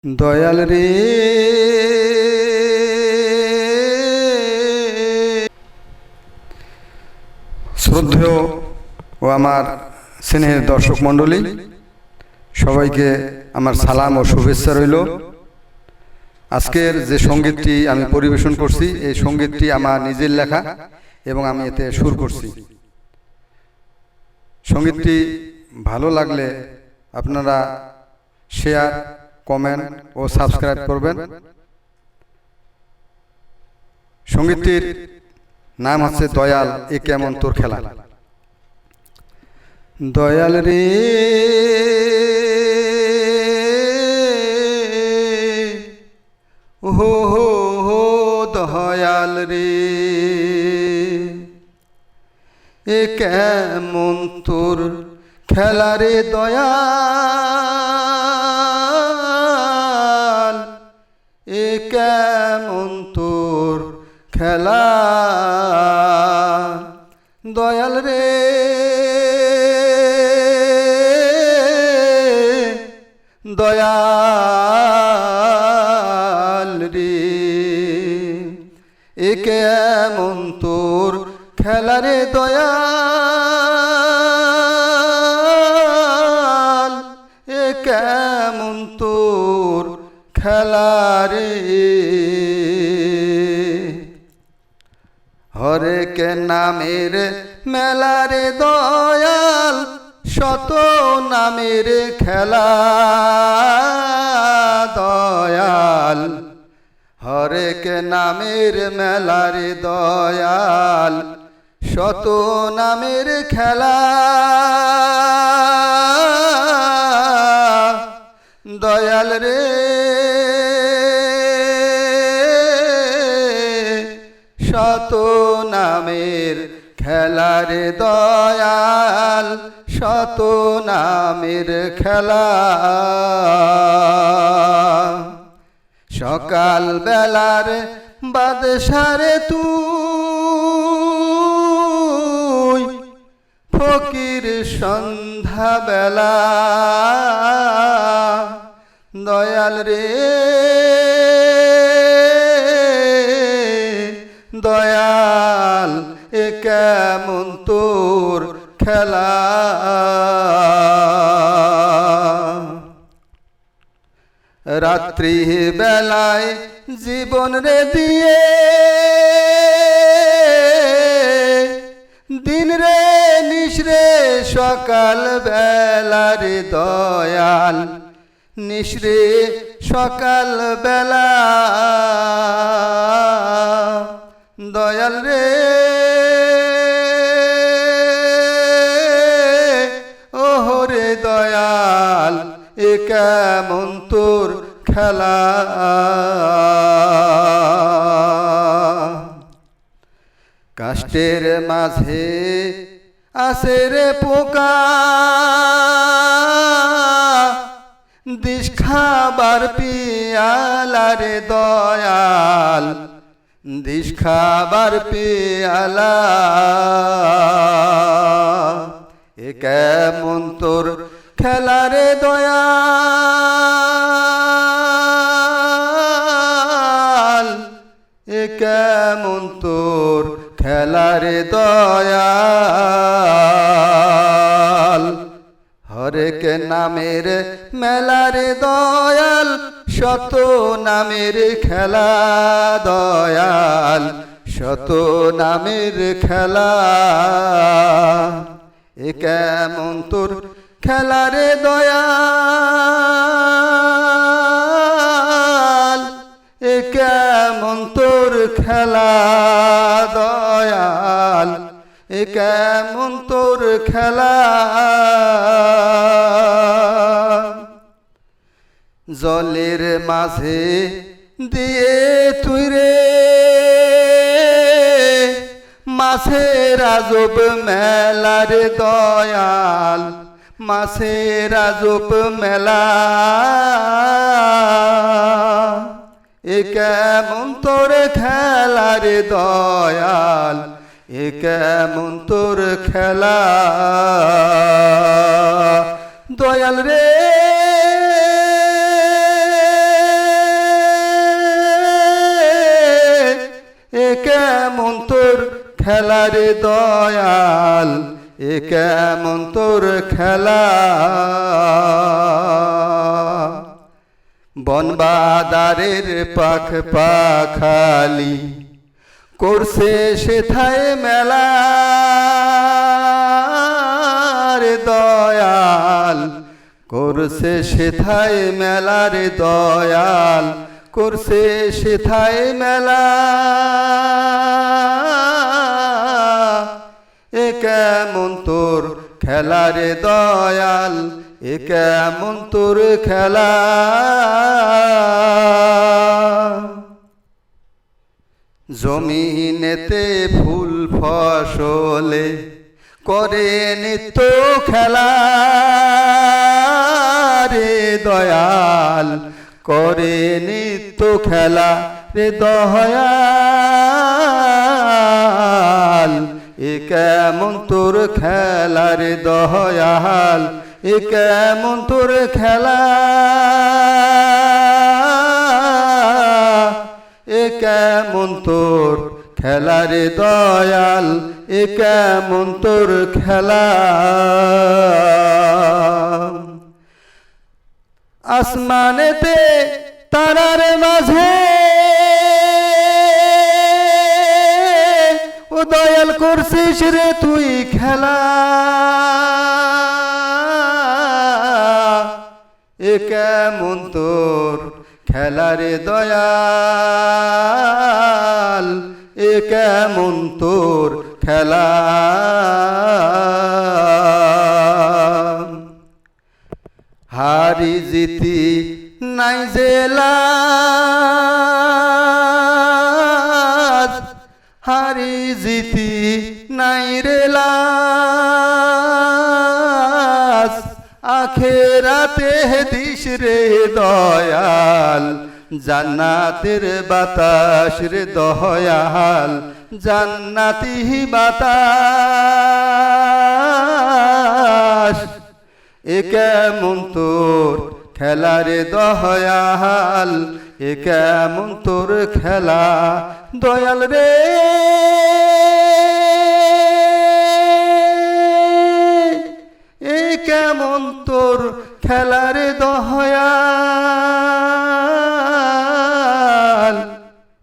দয়াল রে শ্রদ্ধেয় ও আমার স্নেহের দর্শক মণ্ডলী, সবাইকে আমার সালাম ও শুভেচ্ছা রইল। আজকের যে সঙ্গীতটি আমি পরিবেশন করছি, এই সঙ্গীতটি আমার নিজের লেখা এবং আমি এতে সুর করছি। সঙ্গীতটি ভালো লাগলে আপনারা শেয়ার, কমেন্ট ও সাবস্ক্রাইব করবেন। সঙ্গীতটির নাম হচ্ছে দয়াল এ কেমন তোর খেলা। দয়াল রে হো হো হো দয়াল রে, এ কেমন তোর খেলা রে দয়াল, এ কেমন তোর খেলা দয়াল রে, দয়াল রে, এ কেমন তোর খেলা রে দয়াল, এ কেমন তোর খেলা রে। হরেক নামের মেলা রে দয়াল, শত নামের খেলা দয়াল, হরেক নামের মেলা রে দয়াল, শত নামের খেলা দয়াল রে, শত নামের খেলা রে দয়াল, শত নামের খেলা। সকাল বেলার বাদশারে তুই, ফকির সন্ধ্যা বেলা দয়াল রে, দয়াল এ কেমন তোর খেলা। রাত্রি বেলায় জীবন রে দিয়ে, দিন রে নিশরে সকাল বেলা রে দয়াল, নিশরে সকাল বেলা দয়াল রে, ওহরে দয়াল এ কেমন তোর খেলা। কাষ্টের মাঝে আসে রে পোকা, দিস খাবার পিয়ালা রে দয়াল, দিস খাবার পিয়ালা, এ কেমন তোর খেলা রে দয়াল, এ কেমন তোর খেলা রে দয়াল। হরেক নামের মেলা রে দয়াল, শত নামের খেলা দয়াল, শত নামের খেলা, এ কেমন তোর খেলা রে দয়াল, এ কেমন তোর খেলা দয়াল, এ কেমন তোর খেলা। জলের মাঝে দিয়ে তুই রে মাছের আজব মেলা রে দয়াল, মাছের আজব মেলা, এ কেমন তোর খেলা রে দয়াল, এ কেমন তোর খেলা দয়াল রে, খেলা রে দয়াল এ কেমন তোর খেলা বনবাদারের পাখ পাখালি করছে সেথায় মেলা রে দয়াল করছে সেথায় মেলা রে দয়াল করছে সেথায় মেলা এ কেমন তোর খেলা রে দয়াল এ কেমন তোর খেলা জমিনেতে ফুল ফসলে করে নিত্য খেলা রে দয়াল করে নিত্য খেলা রে দয়াল এ কেমন তোর খেলা রে দয়াল এ কেমন তোর খেলা এ কেমন তোর খেলা রে দয়াল এ কেমন তোর খেলা আসমানেতে তারার মাঝে ও দয়াল করছিস রে তুই খেলা এ কেমন তোর খেলা রে দয়াল এ কেমন তোর খেলা হারি জিতি নাই জেলাজ হারি জিতি নাই রেলাজ আখেরাতে দিস রে দয়াল জান্নাতের বাতাস রে দয়াল জান্নাতি বাতাস এ কেমন তোর খেলা রে দয়াল এ কেমন তোর খেলা দয়াল রে এ কেমন তোর খেলা রে দয়াল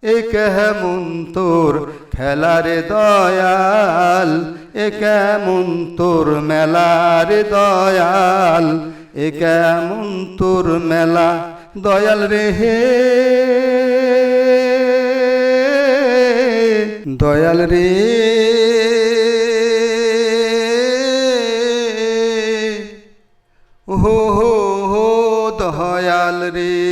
এ কেমন তোর খেলা রে দয়াল এ কেমন তোর মেলা রে দয়াল এ কেমন তোর মেলা দয়াল রে হে দয়াল রে হো হো হো দয়াল রে।